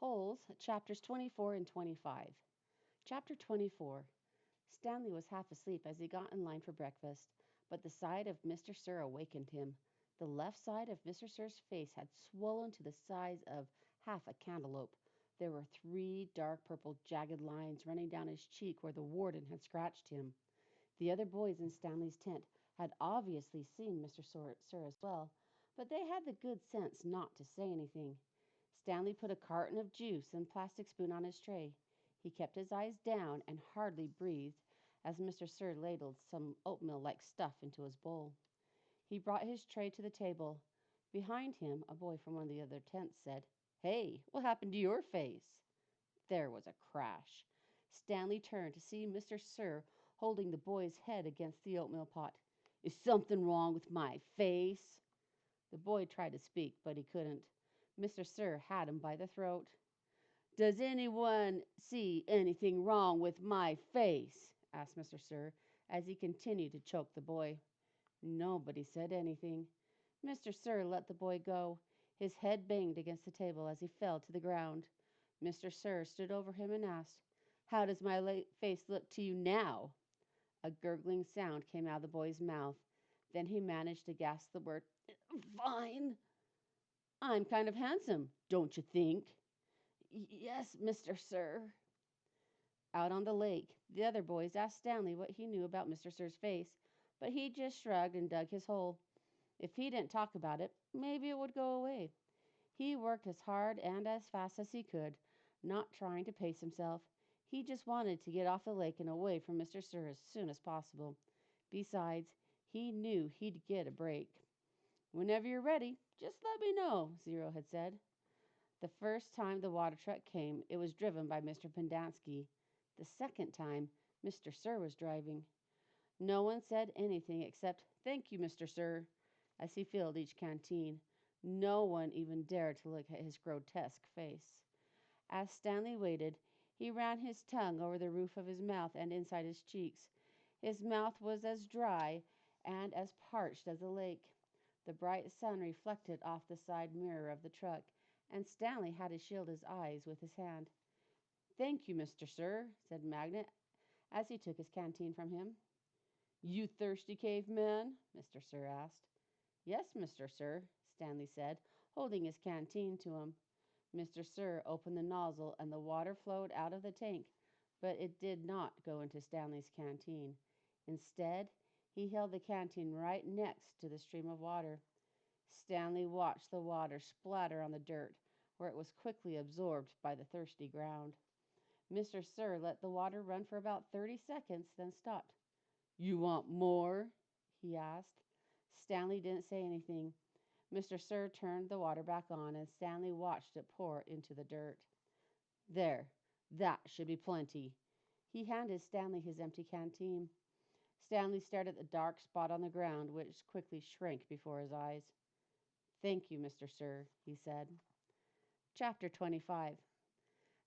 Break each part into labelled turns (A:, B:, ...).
A: Holes, chapters 24 and 25. Chapter 24. Stanley was half asleep as he got in line for breakfast, but the sight of Mr. Sir awakened him. The left side of Mr. Sir's face had swollen to the size of half a cantaloupe. There were three dark purple jagged lines running down his cheek where the warden had scratched him. The other boys in Stanley's tent had obviously seen Mr. Sir as well, but they had the good sense not to say anything. Stanley put a carton of juice and plastic spoon on his tray. He kept his eyes down and hardly breathed as Mr. Sir ladled some oatmeal like stuff into his bowl. He brought his tray to the table. Behind him, a boy from one of the other tents said, "Hey, what happened to your face?" There was a crash. Stanley turned to see Mr. Sir holding the boy's head against the oatmeal pot. "Is something wrong with my face?" The boy tried to speak, but he couldn't. Mr. Sir had him by the throat. "Does anyone see anything wrong with my face?" asked Mr. Sir, as he continued to choke the boy. Nobody said anything. Mr. Sir let the boy go. His head banged against the table as he fell to the ground. Mr. Sir stood over him and asked, "How does my face look to you now?" A gurgling sound came out of the boy's mouth. Then he managed to gasp the word, "Fine." "I'm kind of handsome, don't you think?" "Yes, Mr. Sir." Out on the lake, the other boys asked Stanley what he knew about Mr. Sir's face, but he just shrugged and dug his hole. If he didn't talk about it, maybe it would go away. He worked as hard and as fast as he could, not trying to pace himself. He just wanted to get off the lake and away from Mr. Sir as soon as possible. Besides, he knew he'd get a break. "Whenever you're ready, just let me know," Zero had said. The first time the water truck came, it was driven by Mr. Pendanski. The second time, Mr. Sir was driving. No one said anything except, "Thank you, Mr. Sir," as he filled each canteen. No one even dared to look at his grotesque face. As Stanley waited, he ran his tongue over the roof of his mouth and inside his cheeks. His mouth was as dry and as parched as a lake. The bright sun reflected off the side mirror of the truck, and Stanley had to shield his eyes with his hand. "Thank you, Mr. Sir," said Magnet, as he took his canteen from him. "You thirsty, caveman?" Mr. Sir asked. "Yes, Mr. Sir," Stanley said, holding his canteen to him. Mr. Sir opened the nozzle and the water flowed out of the tank, but it did not go into Stanley's canteen. Instead, he held the canteen right next to the stream of water. Stanley watched the water splatter on the dirt, where it was quickly absorbed by the thirsty ground. Mr. Sir let the water run for about 30 seconds, then stopped. "You want more?" he asked. Stanley didn't say anything. Mr. Sir turned the water back on, and Stanley watched it pour into the dirt. "There, that should be plenty." He handed Stanley his empty canteen. Stanley stared at the dark spot on the ground, which quickly shrank before his eyes. "Thank you, Mr. Sir," he said. Chapter 25.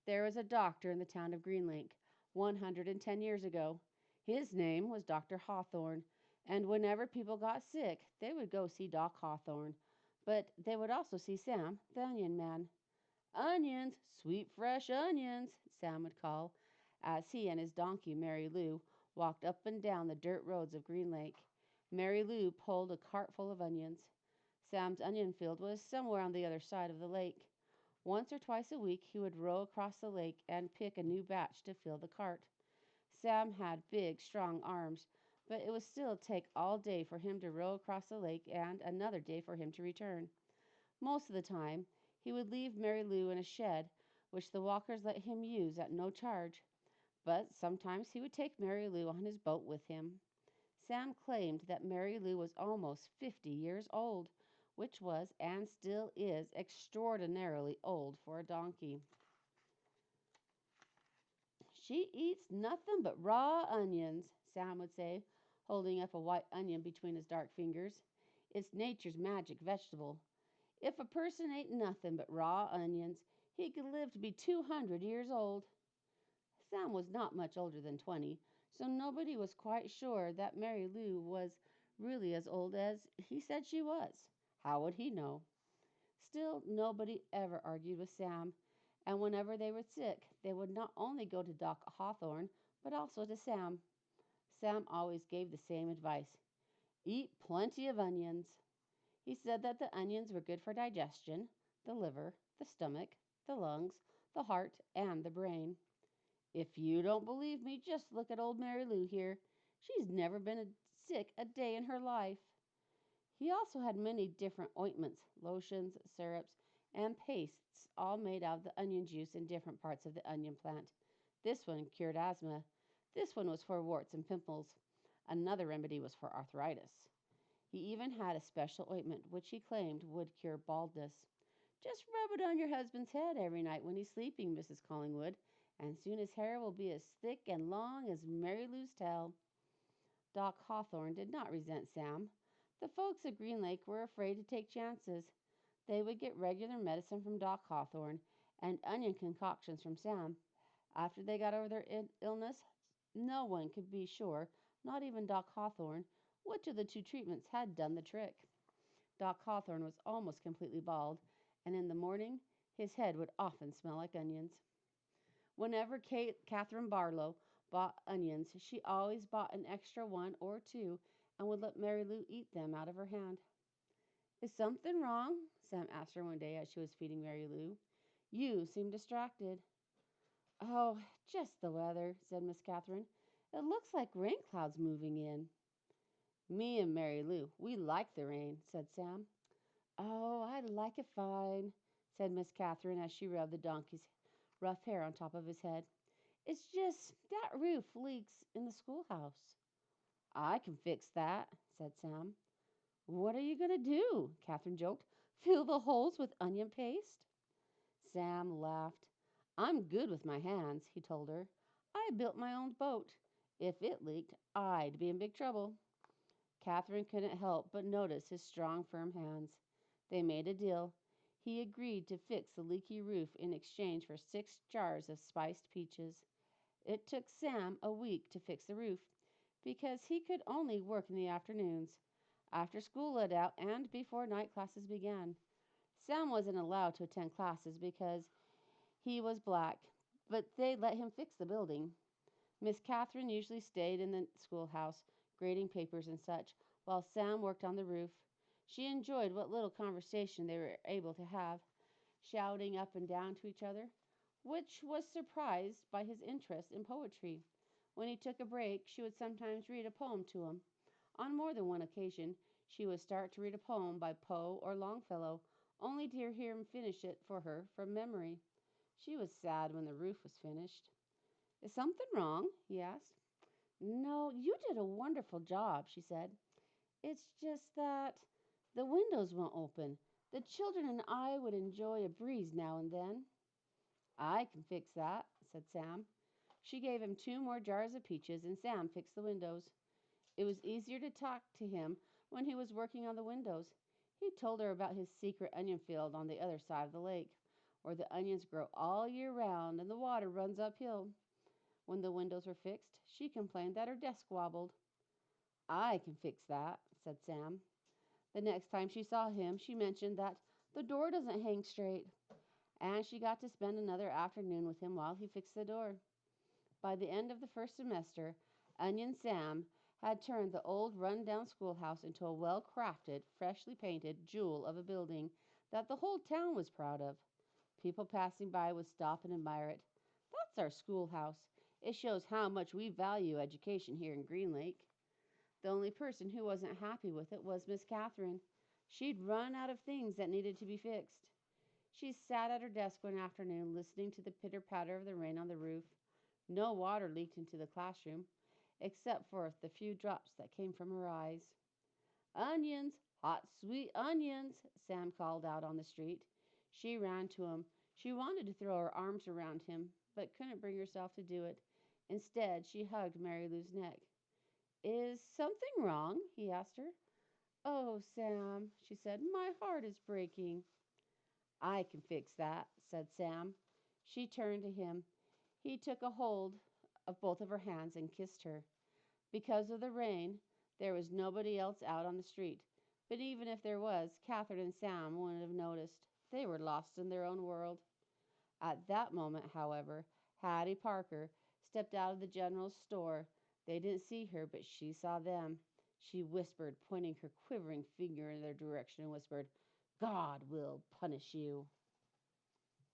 A: There was a doctor in the town of Green Lake 110 years ago. His name was Dr. Hawthorne, and whenever people got sick, they would go see Doc Hawthorne, but they would also see Sam, the onion man. "Onions, sweet fresh onions," Sam would call, as he and his donkey, Mary Lou, walked up and down the dirt roads of Green Lake. Mary Lou pulled a cart full of onions. Sam's onion field was somewhere on the other side of the lake. Once or twice a week he would row across the lake and pick a new batch to fill the cart. Sam had big, strong arms, but it would still take all day for him to row across the lake and another day for him to return. Most of the time, he would leave Mary Lou in a shed, which the walkers let him use at no charge. But sometimes he would take Mary Lou on his boat with him. Sam claimed that Mary Lou was almost 50 years old, which was and still is extraordinarily old for a donkey. "She eats nothing but raw onions," Sam would say, holding up a white onion between his dark fingers. "It's nature's magic vegetable. If a person ate nothing but raw onions, he could live to be 200 years old." Sam was not much older than 20, so nobody was quite sure that Mary Lou was really as old as he said she was. How would he know? Still, nobody ever argued with Sam, And whenever they were sick, they would not only go to Doc Hawthorne, but also to Sam. Sam always gave the same advice: eat plenty of onions. He said that the onions were good for digestion, the liver, the stomach, the lungs, the heart, and the brain. If you don't believe me, just look at old Mary Lou here. She's never been sick a day in her life. He also had many different ointments, lotions, syrups, and pastes, all made out of the onion juice in different parts of the onion plant. This one cured asthma. This one was for warts and pimples. Another remedy was for arthritis. He even had a special ointment which he claimed would cure baldness. Just rub it on your husband's head every night when he's sleeping, Mrs. Collingwood, and soon his hair will be as thick and long as Mary Lou's tail. Doc Hawthorne did not resent Sam. The folks at Green Lake were afraid to take chances. They would get regular medicine from Doc Hawthorne and onion concoctions from Sam. After they got over their illness, no one could be sure, not even Doc Hawthorne, which of the two treatments had done the trick. Doc Hawthorne was almost completely bald, and in the morning his head would often smell like onions. Whenever Catherine Barlow bought onions, she always bought an extra one or two and would let Mary Lou eat them out of her hand. Is something wrong? Sam asked her one day as she was feeding Mary Lou. You seem distracted. Oh, just the weather, said Miss Catherine. It looks like rain clouds moving in. Me and Mary Lou, we like the rain, said Sam. Oh, I like it fine, said Miss Catherine as she rubbed the donkey's rough hair on top of his head. It's just that roof leaks in the schoolhouse. I can fix that, said Sam. What are you going to do? Catherine joked. Fill the holes with onion paste? Sam laughed. I'm good with my hands, he told her. I built my own boat. If it leaked, I'd be in big trouble. Catherine couldn't help but notice his strong, firm hands. They made a deal. He agreed to fix the leaky roof in exchange for 6 jars of spiced peaches. It took Sam a week to fix the roof, because he could only work in the afternoons, after school let out and before night classes began. Sam wasn't allowed to attend classes because he was black, but they let him fix the building. Miss Catherine usually stayed in the schoolhouse, grading papers and such, while Sam worked on the roof. She enjoyed what little conversation they were able to have, shouting up and down to each other, which was surprised by his interest in poetry. When he took a break, she would sometimes read a poem to him. On more than one occasion, she would start to read a poem by Poe or Longfellow, only to hear him finish it for her from memory. She was sad when the roof was finished. Is something wrong? He asked. No, you did a wonderful job, she said. It's just that the windows won't open. The children and I would enjoy a breeze now and then. I can fix that, said Sam. She gave him 2 more jars of peaches, and Sam fixed the windows. It was easier to talk to him when he was working on the windows. He told her about his secret onion field on the other side of the lake, where the onions grow all year round and the water runs uphill. When the windows were fixed, she complained that her desk wobbled. I can fix that, said Sam. The next time she saw him, she mentioned that the door doesn't hang straight, and she got to spend another afternoon with him while he fixed the door. By the end of the first semester, Onion Sam had turned the old run-down schoolhouse into a well-crafted, freshly painted jewel of a building that the whole town was proud of. People passing by would stop and admire it. That's our schoolhouse. It shows how much we value education here in Green Lake. The only person who wasn't happy with it was Miss Catherine. She'd run out of things that needed to be fixed. She sat at her desk one afternoon listening to the pitter-patter of the rain on the roof. No water leaked into the classroom, except for the few drops that came from her eyes. Onions! Hot, sweet onions! Sam called out on the street. She ran to him. She wanted to throw her arms around him, but couldn't bring herself to do it. Instead, she hugged Mary Lou's neck. Is something wrong? He asked her. Oh, Sam, she said, my heart is breaking. I can fix that, said Sam. She turned to him. He took a hold of both of her hands and kissed her. Because of the rain, there was nobody else out on the street. But even if there was, Catherine and Sam wouldn't have noticed. They were lost in their own world. At that moment, however, Hattie Parker stepped out of the general store. They didn't see her, but she saw them. She whispered, pointing her quivering finger in their direction, and whispered, God will punish you.